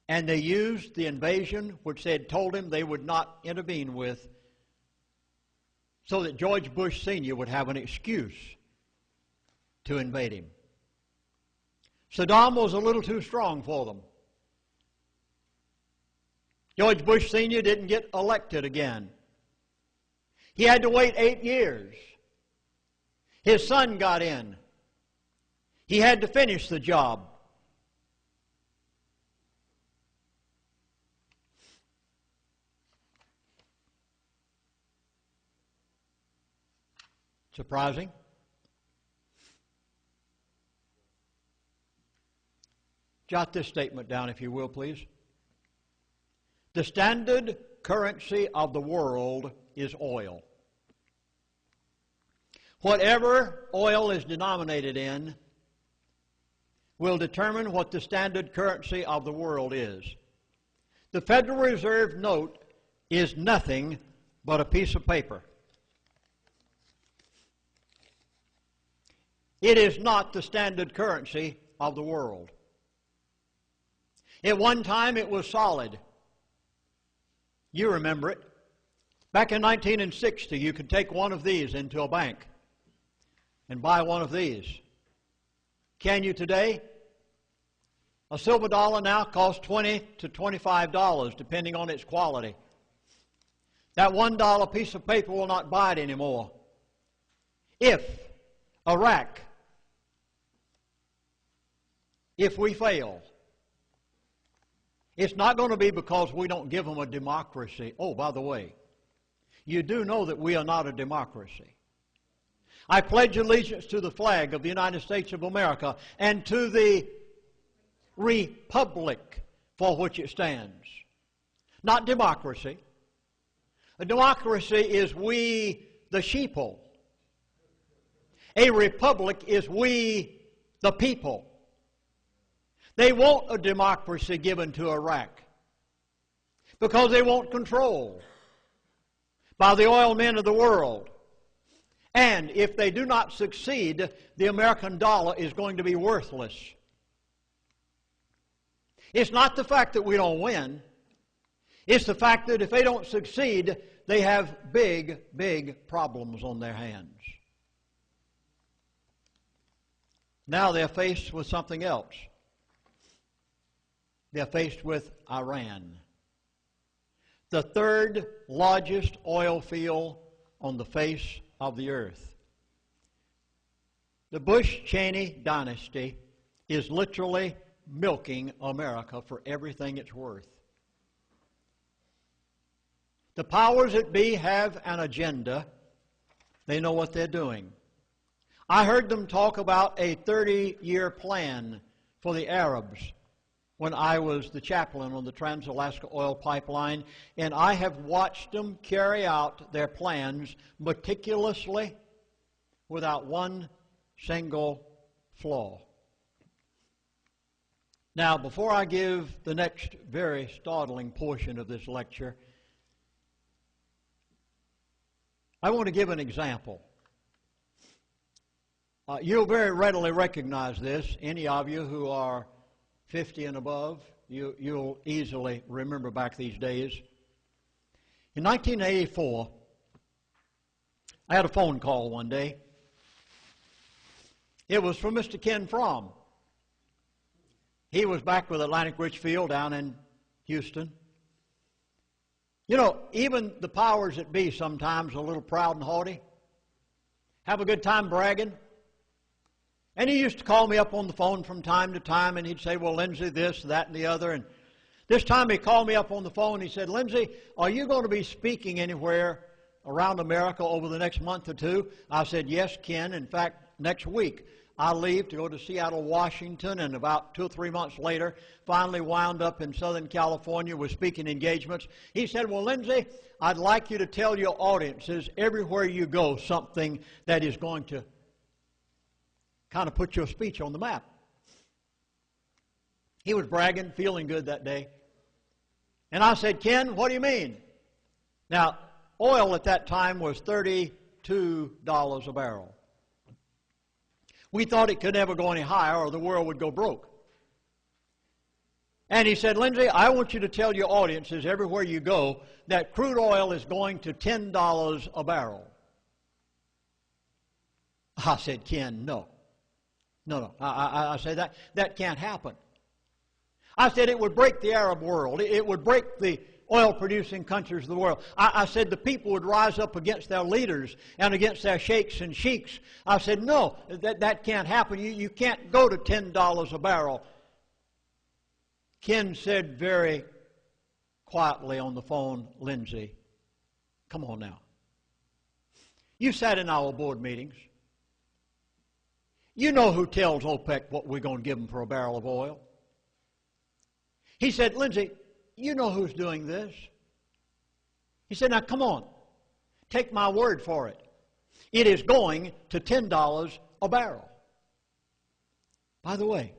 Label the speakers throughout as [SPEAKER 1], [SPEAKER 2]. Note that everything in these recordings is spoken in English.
[SPEAKER 1] And they used the invasion, which they had told him they would not intervene with, so that George Bush Sr. would have an excuse to invade him. Saddam was a little too strong for them. George Bush Sr. didn't get elected again. He had to wait 8 years. His son got in. He had to finish the job. Surprising? Jot this statement down, if you will, please. The standard currency of the world is oil. Whatever oil is denominated in will determine what the standard currency of the world is. The Federal Reserve note is nothing but a piece of paper. It is not the standard currency of the world. At one time it was solid. You remember it. Back in 1960, you could take one of these into a bank and buy one of these. Can you today? A silver dollar now costs $20 to $25, depending on its quality. That $1 piece of paper will not buy it anymore. If Iraq, if we fail, it's not going to be because we don't give them a democracy. Oh, by the way, you do know that we are not a democracy. I pledge allegiance to the flag of the United States of America and to the republic for which it stands. Not democracy. A democracy is we, the sheeple. A republic is we, the people. They want a democracy given to Iraq because they want control by the oil men of the world. And if they do not succeed, the American dollar is going to be worthless. It's not the fact that we don't win. It's the fact that if they don't succeed, they have big, big problems on their hands. Now they're faced with something else. They're faced with Iran, the third largest oil field on the face of the earth. The Bush-Cheney dynasty is literally milking America for everything it's worth. The powers that be have an agenda. They know what they're doing. I heard them talk about a 30-year plan for the Arabs when I was the chaplain on the Trans-Alaska Oil Pipeline, and I have watched them carry out their plans meticulously without one single flaw. Now, before I give the next very startling portion of this lecture, I want to give an example. You'll very readily recognize this, any of you who are 50 and above. You'll easily remember back these days. In 1984, I had a phone call one day. It was from Mr. Ken Fromm. He was back with Atlantic Richfield down in Houston. You know, even the powers that be sometimes are a little proud and haughty. Have a good time bragging. And he used to call me up on the phone from time to time, and he'd say, well, Lindsey, this, that, and the other. And this time he called me up on the phone, and he said, Lindsey, are you going to be speaking anywhere around America over the next month or two? I said, yes, Ken. In fact, next week I leave to go to Seattle, Washington, and about 2 or 3 months later, finally wound up in Southern California with speaking engagements. He said, well, Lindsey, I'd like you to tell your audiences everywhere you go something that is going to kind of put your speech on the map. He was bragging, feeling good that day. And I said, Ken, what do you mean? Now, oil at that time was $32 a barrel. We thought it could never go any higher or the world would go broke. And he said, Lindsey, I want you to tell your audiences everywhere you go that crude oil is going to $10 a barrel. I said, Ken, no. No. I said, that can't happen. I said it would break the Arab world. It would break the oil-producing countries of the world. I said the people would rise up against their leaders and against their sheikhs and sheiks. I said, no, that can't happen. You can't go to $10 a barrel. Ken said very quietly on the phone, Lindsey, come on now. You sat in our board meetings. You know who tells OPEC what we're going to give them for a barrel of oil. He said, Lindsey, you know who's doing this. He said, now come on, take my word for it. It is going to $10 a barrel. By the way,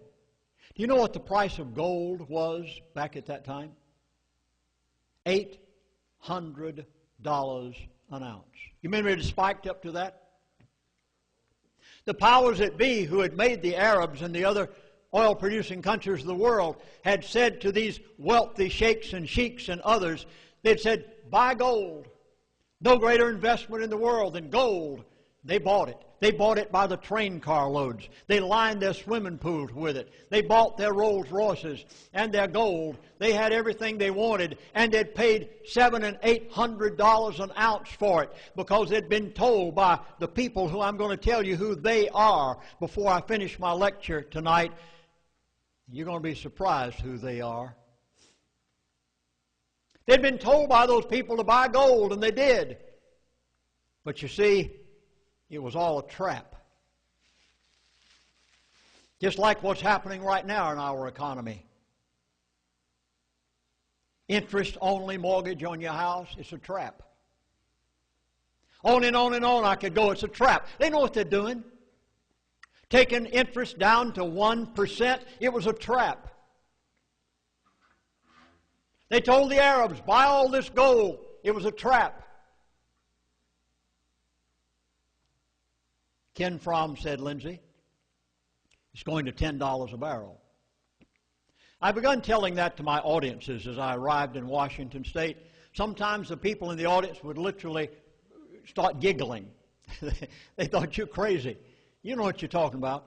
[SPEAKER 1] do you know what the price of gold was back at that time? $800 an ounce. You remember it spiked up to that? The powers that be who had made the Arabs and the other oil-producing countries of the world had said to these wealthy sheikhs and sheiks and others, they'd said, buy gold. No greater investment in the world than gold. They bought it. They bought it by the train car loads. They lined their swimming pools with it. They bought their Rolls Royces and their gold. They had everything they wanted, and they'd paid $700 and $800 an ounce for it because they'd been told by the people who I'm going to tell you who they are before I finish my lecture tonight. You're going to be surprised who they are. They'd been told by those people to buy gold, and they did. But you see, it was all a trap. Just like what's happening right now in our economy. Interest-only mortgage on your house, it's a trap. On and on and on I could go, it's a trap. They know what they're doing. Taking interest down to 1%, it was a trap. They told the Arabs, buy all this gold. It was a trap. Ken Fromm said, Lindsey, it's going to $10 a barrel. I begun telling that to my audiences as I arrived in Washington State. Sometimes the people in the audience would literally start giggling. They thought you're crazy. You know what you're talking about.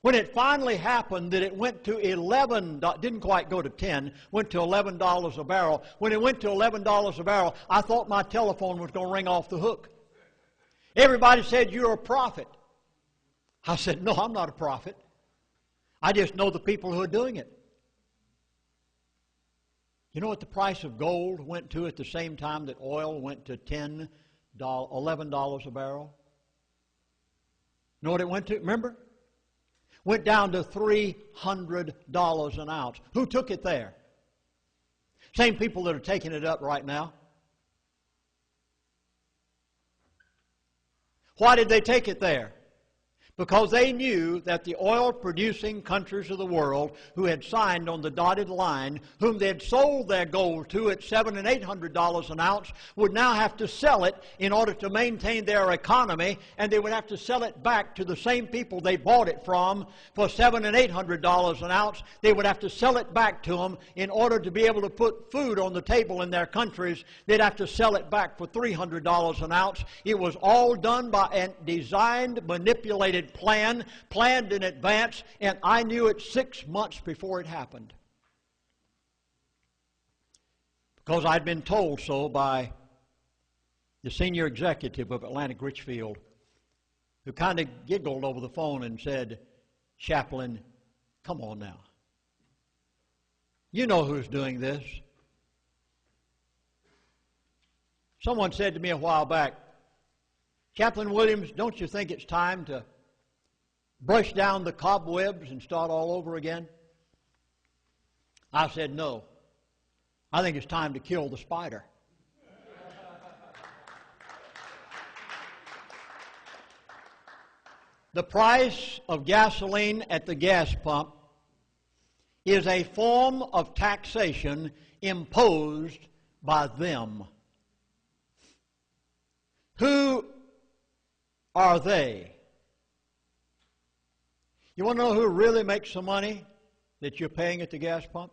[SPEAKER 1] When it finally happened that it went to $11, didn't quite go to 10, went to $11 a barrel. When it went to $11 a barrel, I thought my telephone was going to ring off the hook. Everybody said, you're a prophet. I said, no, I'm not a prophet. I just know the people who are doing it. You know what the price of gold went to at the same time that oil went to $11 a barrel? You know what it went to? Remember? Went down to $300 an ounce. Who took it there? Same people that are taking it up right now. Why did they take it there? Because they knew that the oil-producing countries of the world who had signed on the dotted line, whom they had sold their gold to at $700 and $800 an ounce, would now have to sell it in order to maintain their economy, and they would have to sell it back to the same people they bought it from for $700 and $800 an ounce. They would have to sell it back to them in order to be able to put food on the table in their countries. They'd have to sell it back for $300 an ounce. It was all done by a designed, manipulated plan, planned in advance, and I knew it 6 months before it happened. Because I'd been told so by the senior executive of Atlantic Richfield, who kind of giggled over the phone and said, Chaplain, come on now. You know who's doing this. Someone said to me a while back, Chaplain Williams, don't you think it's time to brush down the cobwebs and start all over again? I said, no. I think it's time to kill the spider. The price of gasoline at the gas pump is a form of taxation imposed by them. Who are they? You want to know who really makes the money? that you're paying at the gas pump?